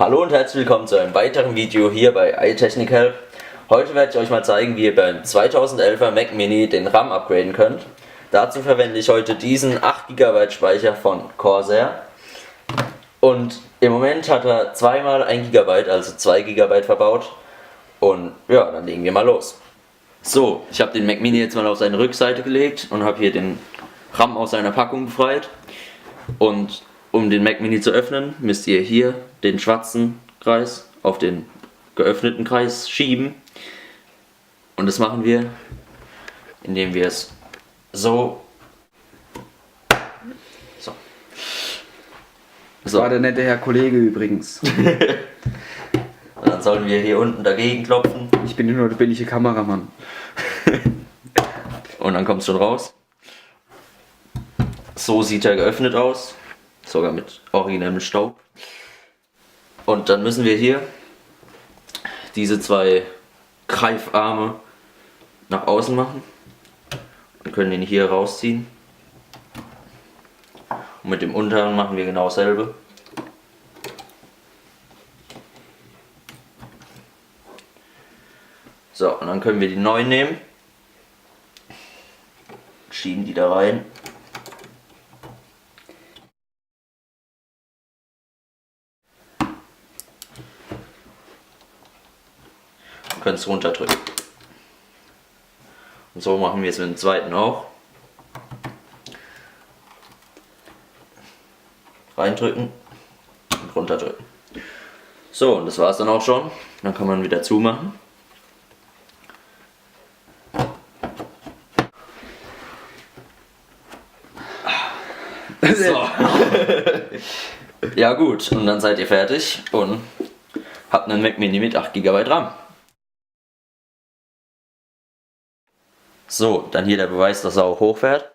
Hallo und herzlich willkommen zu einem weiteren Video hier bei iTechnic Help. Heute werde ich euch mal zeigen, wie ihr beim 2011er Mac Mini den RAM upgraden könnt. Dazu verwende ich heute diesen 8 GB Speicher von Corsair. Und im Moment hat er zweimal 1 GB, also 2 GB verbaut. Und ja, dann legen wir mal los. So, ich habe den Mac Mini jetzt mal auf seine Rückseite gelegt und habe hier den RAM aus seiner Packung befreit. Und um den Mac Mini zu öffnen, müsst ihr hier den schwarzen Kreis auf den geöffneten Kreis schieben. Und das machen wir, indem wir es so. Das war der nette Herr Kollege übrigens. Und dann sollen wir hier unten dagegen klopfen. Ich bin nur der billige Kameramann. Und dann kommt es schon raus. So sieht er geöffnet aus. Sogar mit originellem Staub. Und dann müssen wir hier diese zwei Greifarme nach außen machen. Und können ihn hier rausziehen. Und mit dem unteren machen wir genau dasselbe. So, und dann können wir die neuen nehmen. Schieben die da rein. Und können es runterdrücken. Und so machen wir es mit dem zweiten auch. Reindrücken und runterdrücken. So, und das war es dann auch schon. Dann kann man wieder zumachen. So. Ja gut, und dann seid ihr fertig und habt einen Mac Mini mit 8 GB RAM. So, dann hier der Beweis, dass er auch hochfährt.